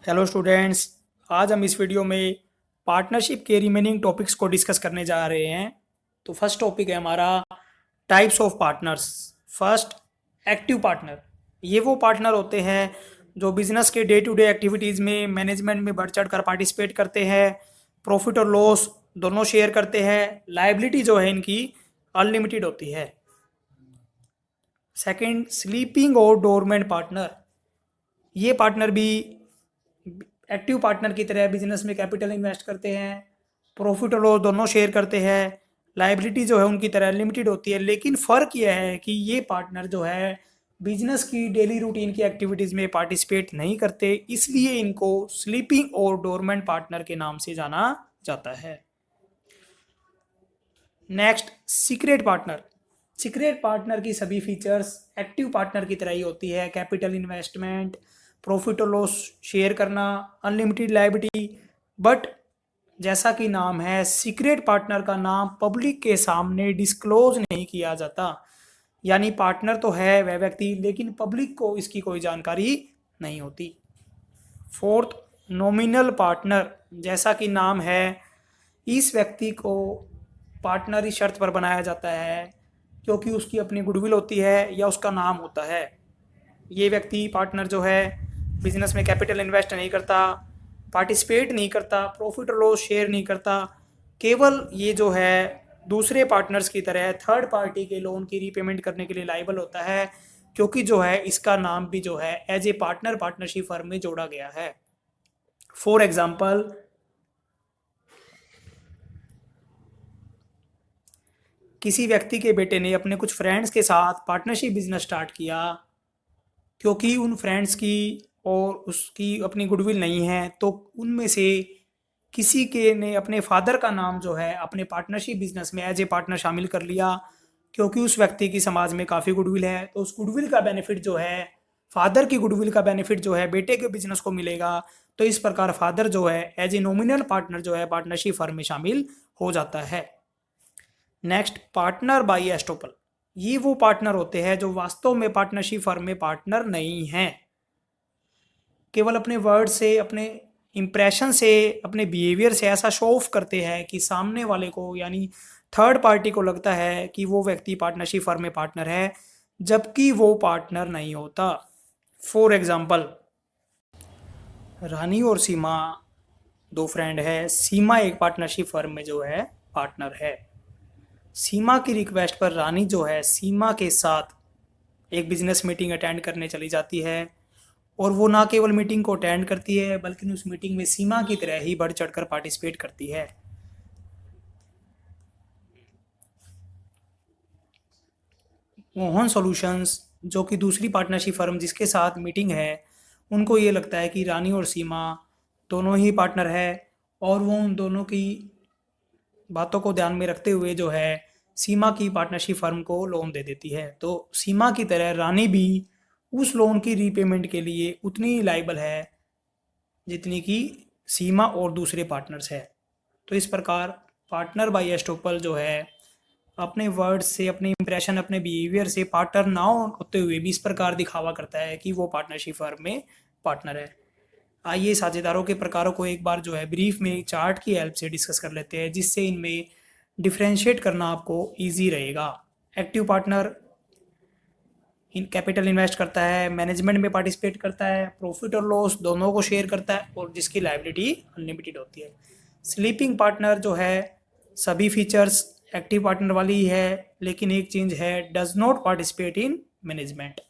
Hello students. आज हम इस वीडियो में पार्टनरशिप के रिमेनिंग टॉपिक्स को डिस्कस करने जा रहे हैं। तो फर्स्ट टॉपिक है हमारा types of partners. First, active partner. ये वो पार्टनर होते हैं जो बिजनेस के डे टू डे एक्टिविटीज़ में मैनेजमेंट में बढ़ चढ़ कर पार्टिसिपेट करते हैं, प्रॉफिट और लॉस दोनों शेयर करते हैं, लाइबिलिटी जो है इनकी अनलिमिटेड होती है। सेकंड, स्लीपिंग और डोरमेंट पार्टनर। ये पार्टनर भी एक्टिव पार्टनर की तरह बिजनेस में कैपिटल इन्वेस्ट करते हैं, प्रॉफिट और लॉस दोनों शेयर करते हैं, लाइबिलिटी जो है उनकी तरह लिमिटेड होती है। लेकिन फ़र्क यह है कि ये पार्टनर जो है बिजनेस की डेली रूटीन की एक्टिविटीज़ में पार्टिसिपेट नहीं करते, इसलिए इनको स्लीपिंग और डोरमेंट पार्टनर के नाम से जाना जाता है। Next, secret partner. Secret partner की सभी फीचर्स एक्टिव पार्टनर की तरह ही होती है, कैपिटल इन्वेस्टमेंट, प्रॉफिट और लॉस शेयर करना, अनलिमिटेड लायबिलिटी। बट जैसा कि नाम है, सीक्रेट पार्टनर का नाम पब्लिक के सामने डिस्क्लोज नहीं किया जाता। यानी पार्टनर तो है वह व्यक्ति, लेकिन पब्लिक को इसकी कोई जानकारी नहीं होती। Fourth, nominal partner. जैसा कि नाम है, इस व्यक्ति को पार्टनर इस शर्त पर बनाया जाता है क्योंकि उसकी अपनी गुडविल होती है या उसका नाम होता है। ये व्यक्ति पार्टनर जो है बिजनेस में कैपिटल इन्वेस्ट नहीं करता, पार्टिसिपेट नहीं करता, प्रॉफिट और लॉस शेयर नहीं करता। केवल ये जो है दूसरे पार्टनर्स की तरह थर्ड पार्टी के लोन की रीपेमेंट करने के लिए लाइबल होता है, क्योंकि जो है इसका नाम भी जो है as a partner partnership firm में जोड़ा गया है। फॉर एग्जाम्पल, किसी व्यक्ति के बेटे ने अपने कुछ फ्रेंड्स के साथ पार्टनरशिप बिजनेस स्टार्ट किया, क्योंकि उन फ्रेंड्स की और उसकी अपनी गुडविल नहीं है, तो उनमें से किसी के ने अपने फादर का नाम जो है अपने पार्टनरशिप बिजनेस में एज ए पार्टनर शामिल कर लिया, क्योंकि उस व्यक्ति की समाज में काफ़ी गुडविल है। तो उस गुडविल का बेनिफिट जो है, फादर की गुडविल का बेनिफिट जो है बेटे के बिजनेस को मिलेगा। तो इस प्रकार फादर जो है एज ए नॉमिनल पार्टनर जो है पार्टनरशिप फर्म में शामिल हो जाता है। Next, partner by estoppel. ये वो पार्टनर होते हैं जो वास्तव में पार्टनरशिप फर्म में पार्टनर नहीं हैं, केवल अपने वर्ड से, अपने इंप्रेशन से, अपने बिहेवियर से ऐसा शो ऑफ करते हैं कि सामने वाले को यानी थर्ड पार्टी को लगता है कि वो व्यक्ति पार्टनरशिप फर्म में पार्टनर है, जबकि वो पार्टनर नहीं होता। फॉर एग्जाम्पल, रानी और सीमा दो फ्रेंड है। सीमा एक पार्टनरशिप फर्म में जो है पार्टनर है। सीमा की रिक्वेस्ट पर रानी जो है सीमा के साथ एक बिजनेस मीटिंग अटेंड करने चली जाती है, और वो ना केवल मीटिंग को अटेंड करती है बल्कि उस मीटिंग में सीमा की तरह ही बढ़ चढ़कर पार्टिसिपेट करती है। मोहन सॉल्यूशंस, जो कि दूसरी पार्टनरशिप फर्म जिसके साथ मीटिंग है, उनको ये लगता है कि रानी और सीमा दोनों ही पार्टनर है, और वो उन दोनों की बातों को ध्यान में रखते हुए जो है सीमा की पार्टनरशिप फर्म को लोन दे देती है। तो सीमा की तरह रानी भी उस लोन की रीपेमेंट के लिए उतनी ही लाइबल है जितनी कि सीमा और दूसरे पार्टनर्स है। तो इस प्रकार पार्टनर बाय एस्टोपल जो है अपने वर्ड्स से, अपने इंप्रेशन, अपने बिहेवियर से पार्टनर ना होते हुए भी इस प्रकार दिखावा करता है कि वो पार्टनरशिप फर्म में पार्टनर है। आइए साझेदारों के प्रकारों को एक बार जो है ब्रीफ में चार्ट की हेल्प से डिस्कस कर लेते हैं, जिससे इनमें डिफ्रेंशिएट करना आपको इजी रहेगा। Active partner in capital invest करता है, मैनेजमेंट में पार्टिसिपेट करता है, प्रॉफिट और लॉस दोनों को शेयर करता है, और जिसकी लायबिलिटी अनलिमिटेड होती है। स्लीपिंग पार्टनर जो है सभी फीचर्स एक्टिव पार्टनर वाली ही है, लेकिन एक चेंज है, does not participate in management.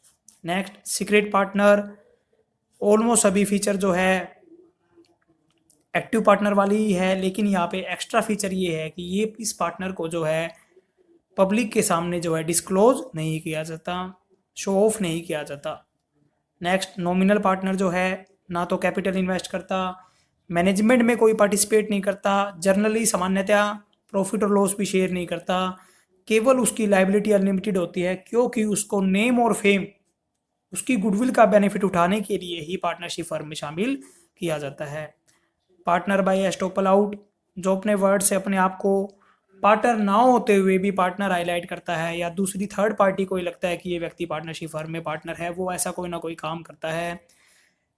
Next, secret partner almost सभी फीचर जो है एक्टिव पार्टनर वाली ही है, लेकिन यहाँ पे एक्स्ट्रा फीचर ये है कि ये इस पार्टनर को जो है पब्लिक के सामने जो है डिस्क्लोज नहीं किया जाता, शो ऑफ नहीं किया जाता। नेक्स्ट, नॉमिनल पार्टनर जो है ना तो कैपिटल इन्वेस्ट करता, मैनेजमेंट में कोई पार्टिसिपेट नहीं करता, जर्नली सामान्यतया प्रॉफिट और लॉस भी शेयर नहीं करता, केवल उसकी लाइबिलिटी अनलिमिटेड होती है, क्योंकि उसको नेम और फेम, उसकी गुडविल का बेनिफिट उठाने के लिए ही पार्टनरशिप फर्म में शामिल किया जाता है। पार्टनर बाय एस्टोपल आउट, जो अपने वर्ड से अपने आप को पार्टनर ना होते हुए भी पार्टनर हाईलाइट करता है, या दूसरी थर्ड पार्टी को ही लगता है कि ये व्यक्ति पार्टनरशिप फर्म में पार्टनर है, वो ऐसा कोई ना कोई काम करता है।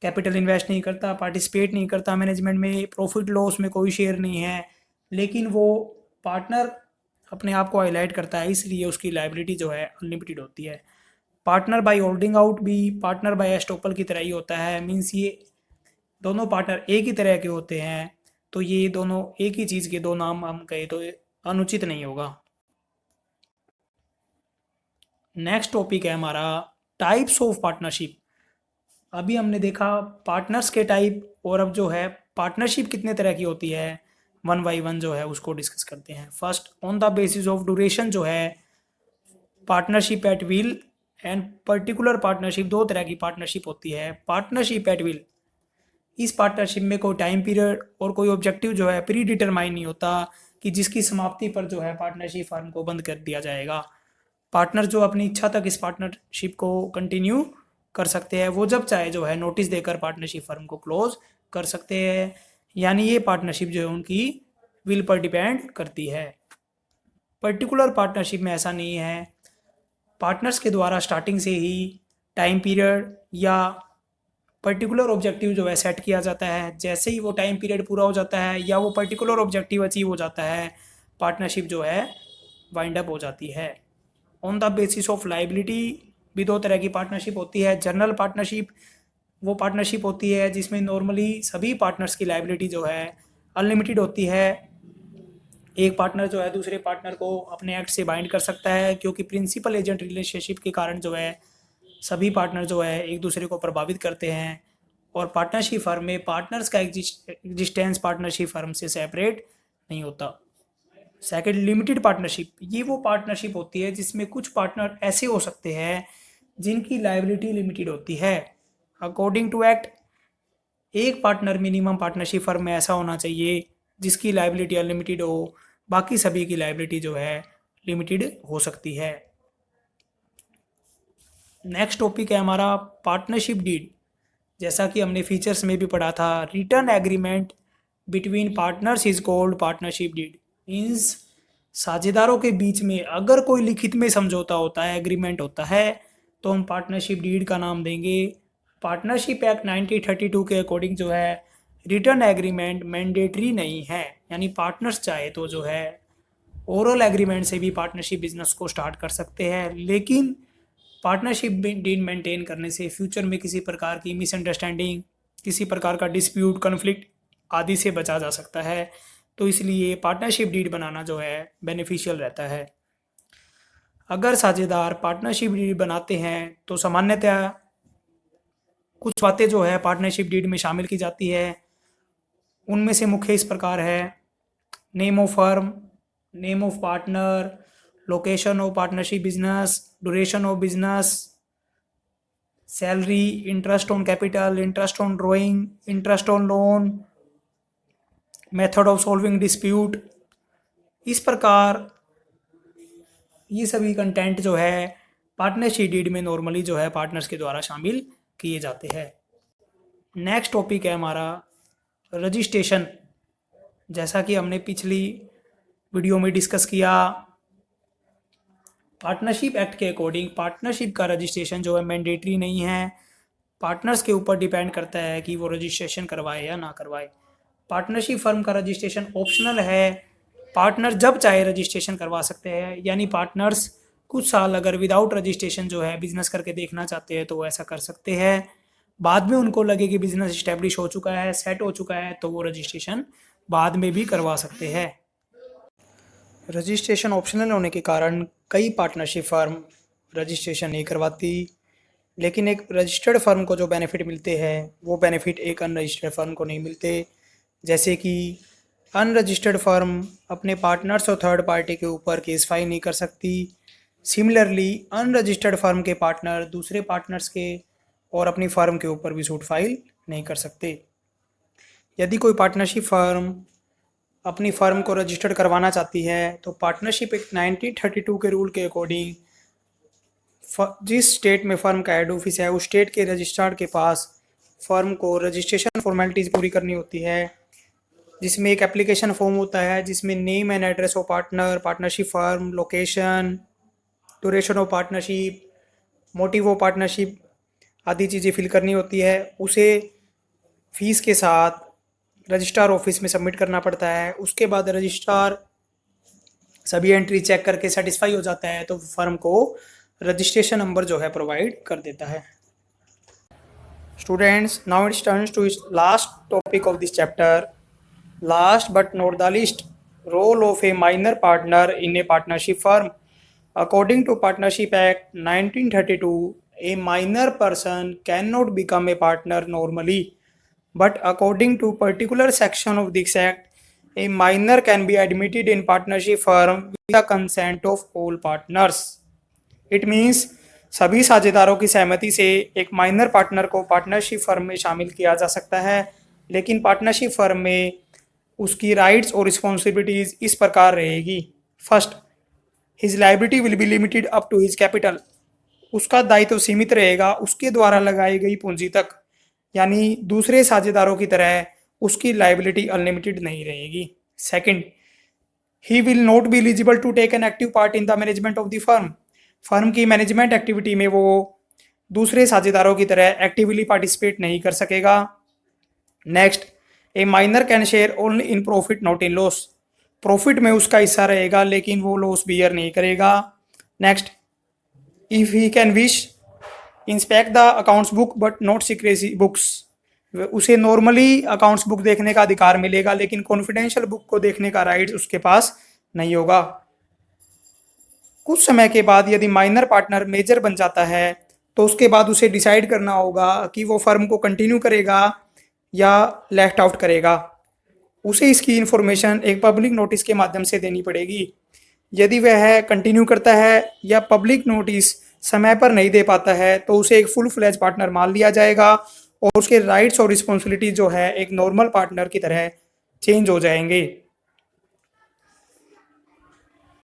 कैपिटल इन्वेस्ट नहीं करता, पार्टिसिपेट नहीं करता मैनेजमेंट में, प्रॉफिट लॉस में कोई शेयर नहीं है, लेकिन वो पार्टनर अपने आप को हाईलाइट करता है, इसलिए उसकी लाइबिलिटी जो है अनलिमिटेड होती है। पार्टनर बाय होल्डिंग आउट भी पार्टनर बाय एस्टोपल की तरह ही होता है, मीन्स ये दोनों पार्टनर एक ही तरह के होते हैं, तो ये दोनों एक ही चीज़ के दो नाम हम कहें तो अनुचित नहीं होगा। नेक्स्ट टॉपिक है हमारा टाइप्स ऑफ पार्टनरशिप। अभी हमने देखा पार्टनर्स के टाइप, और अब जो है पार्टनरशिप कितने तरह की होती है, वन बाई वन जो है उसको डिस्कस करते हैं। First, on the basis of duration जो है partnership at will and particular partnership, दो तरह की पार्टनरशिप होती है। पार्टनरशिप एट विल, इस पार्टनरशिप में कोई टाइम पीरियड और कोई ऑब्जेक्टिव जो है प्री डिटरमाइन नहीं होता कि जिसकी समाप्ति पर जो है पार्टनरशिप फर्म को बंद कर दिया जाएगा। पार्टनर जो अपनी इच्छा तक इस पार्टनरशिप को कंटिन्यू कर सकते हैं, वो जब चाहे जो है नोटिस देकर पार्टनरशिप फर्म को क्लोज कर सकते हैं, यानी ये पार्टनरशिप जो है उनकी विल पर डिपेंड करती है। पर्टिकुलर पार्टनरशिप में ऐसा नहीं है, पार्टनर्स के द्वारा स्टार्टिंग से ही टाइम पीरियड या पर्टिकुलर ऑब्जेक्टिव जो है सेट किया जाता है, जैसे ही वो टाइम पीरियड पूरा हो जाता है या वो पर्टिकुलर ऑब्जेक्टिव अचीव हो जाता है, पार्टनरशिप जो है वाइंड अप हो जाती है। On the basis of liability भी दो तरह की पार्टनरशिप होती है। जनरल पार्टनरशिप वो पार्टनरशिप होती है जिसमें नॉर्मली सभी पार्टनर्स की लाइबिलिटी जो है अनलिमिटेड होती है। एक पार्टनर जो है दूसरे पार्टनर को अपने एक्ट से बाइंड कर सकता है, क्योंकि प्रिंसिपल एजेंट रिलेशनशिप के कारण जो है सभी पार्टनर जो है एक दूसरे को प्रभावित करते हैं। और पार्टनरशिप फर्म में पार्टनर्स का एग्जिस्टेंस पार्टनरशिप फर्म से सेपरेट नहीं होता। सेकंड, लिमिटेड पार्टनरशिप, ये वो पार्टनरशिप होती है जिसमें कुछ पार्टनर ऐसे हो सकते हैं जिनकी लायबिलिटी लिमिटेड होती है। अकॉर्डिंग टू एक्ट, एक पार्टनर मिनिमम पार्टनरशिप फर्म में ऐसा होना चाहिए जिसकी लायबिलिटी अनलिमिटेड हो, बाकी सभी की लायबिलिटी जो है लिमिटेड हो सकती है। नेक्स्ट टॉपिक है हमारा पार्टनरशिप डीड। जैसा कि हमने फीचर्स में भी पढ़ा था, return agreement between partners is called partnership deed. Means साझेदारों के बीच में अगर कोई लिखित में समझौता होता है, एग्रीमेंट होता है, तो हम पार्टनरशिप डीड का नाम देंगे। पार्टनरशिप एक्ट 1932 के अकॉर्डिंग जो है रिटर्न एग्रीमेंट मैंडेटरी नहीं है, यानी पार्टनर्स चाहे तो जो है ओरल एग्रीमेंट से भी पार्टनरशिप बिजनेस को स्टार्ट कर सकते हैं, लेकिन पार्टनरशिप डीड मेंटेन करने से फ्यूचर में किसी प्रकार की मिसअंडरस्टैंडिंग, किसी प्रकार का डिस्प्यूट, कन्फ्लिक्ट आदि से बचा जा सकता है। तो इसलिए पार्टनरशिप डीड बनाना जो है बेनिफिशियल रहता है। अगर साझेदार पार्टनरशिप डीड बनाते हैं तो सामान्यतः कुछ बातें जो है पार्टनरशिप डीड में शामिल की जाती है। उनमें से मुख्य इस प्रकार है: name of firm, name of partner, location of partnership business, duration of business, salary, interest on capital, interest on drawing, interest on loan, method of solving dispute. इस प्रकार ये सभी कंटेंट जो है पार्टनरशिप डीड में नॉर्मली जो है partners के द्वारा शामिल किए जाते हैं। नेक्स्ट टॉपिक है हमारा रजिस्ट्रेशन। जैसा कि हमने पिछली वीडियो में डिस्कस किया, पार्टनरशिप एक्ट के अकॉर्डिंग पार्टनरशिप का रजिस्ट्रेशन जो है मैंडेटरी नहीं है, पार्टनर्स के ऊपर डिपेंड करता है कि वो रजिस्ट्रेशन करवाए या ना करवाए। पार्टनरशिप फर्म का रजिस्ट्रेशन ऑप्शनल है, पार्टनर जब चाहे रजिस्ट्रेशन करवा सकते हैं, यानी पार्टनर्स कुछ साल अगर विदाउट रजिस्ट्रेशन जो है बिजनेस करके देखना चाहते हैं तो वो ऐसा कर सकते हैं। बाद में उनको लगे कि बिजनेस इस्टेब्लिश हो चुका है, सेट हो चुका है, तो वो रजिस्ट्रेशन बाद में भी करवा सकते हैं। रजिस्ट्रेशन ऑप्शनल होने के कारण कई पार्टनरशिप फर्म रजिस्ट्रेशन नहीं करवाती, लेकिन एक रजिस्टर्ड फर्म को जो बेनिफिट मिलते हैं वो बेनिफिट एक अनरजिस्टर्ड फर्म को नहीं मिलते। जैसे कि अनरजिस्टर्ड फर्म अपने पार्टनर्स और थर्ड पार्टी के ऊपर केस फाइल नहीं कर सकती। सिमिलरली अनरजिस्टर्ड फर्म के पार्टनर दूसरे पार्टनर्स के और अपनी फर्म के ऊपर भी सूट फाइल नहीं कर सकते। यदि कोई पार्टनरशिप फर्म अपनी फर्म को रजिस्टर्ड करवाना चाहती है तो पार्टनरशिप एक्ट 1932 के रूल के अकॉर्डिंग जिस स्टेट में फर्म का हेड ऑफिस है उस स्टेट के रजिस्ट्रार के पास फर्म को रजिस्ट्रेशन फॉर्मेलिटीज़ पूरी करनी होती है, जिसमें एक एप्लीकेशन फॉर्म होता है जिसमें name and address of partner, partnership firm, location, duration of partnership, motive of partnership आदि चीज़ें फिल करनी होती है। उसे फीस के साथ रजिस्ट्रार ऑफिस में सबमिट करना पड़ता है। उसके बाद रजिस्ट्रार सभी एंट्री चेक करके सेटिस्फाई हो जाता है तो फर्म को रजिस्ट्रेशन नंबर जो है प्रोवाइड कर देता है। Students, now it's turns to its last topic of this chapter, last but not the least, role of a minor partner in a partnership firm. According to Partnership Act 1932, a minor person cannot become a partner normally, but according to particular section of this act, a minor can be admitted in partnership firm with the consent of all partners. It means सभी साझेदारों की सहमति से एक minor partner को partnership firm में शामिल किया जा सकता है, लेकिन पार्टनरशिप फर्म में उसकी राइट्स और रिस्पॉन्सिबिलिटीज इस प्रकार रहेगी। First, his liability will be limited up to his capital. उसका दायित्व सीमित रहेगा उसके द्वारा लगाई गई पूंजी तक, यानी दूसरे साझेदारों की तरह उसकी लाइबिलिटी अनलिमिटेड नहीं रहेगी। Second, he will not be eligible to take an active part in the management of the firm. Firm की मैनेजमेंट एक्टिविटी में वो दूसरे साझेदारों की तरह एक्टिवली पार्टिसिपेट नहीं कर सकेगा। Next, A minor can share only in profit not in loss. Profit में उसका हिस्सा रहेगा लेकिन वो लॉस बियर नहीं करेगा। Next, if he can wish inspect the accounts book but not secrecy books. उसे नॉर्मली अकाउंट्स बुक देखने का अधिकार मिलेगा लेकिन कॉन्फिडेंशियल बुक को देखने का राइट उसके पास नहीं होगा। कुछ समय के बाद यदि माइनर पार्टनर मेजर बन जाता है तो उसके बाद उसे डिसाइड करना होगा कि वो फर्म को कंटिन्यू करेगा या लेफ्ट आउट करेगा। उसे इसकी इन्फॉर्मेशन एक पब्लिक नोटिस के माध्यम से देनी पड़ेगी। यदि वह कंटिन्यू करता है या पब्लिक नोटिस समय पर नहीं दे पाता है तो उसे एक फुल फ्लैज पार्टनर मान लिया जाएगा और उसके राइट्स और रिस्पॉन्सिबिलिटी जो है एक नॉर्मल पार्टनर की तरह चेंज हो जाएंगे।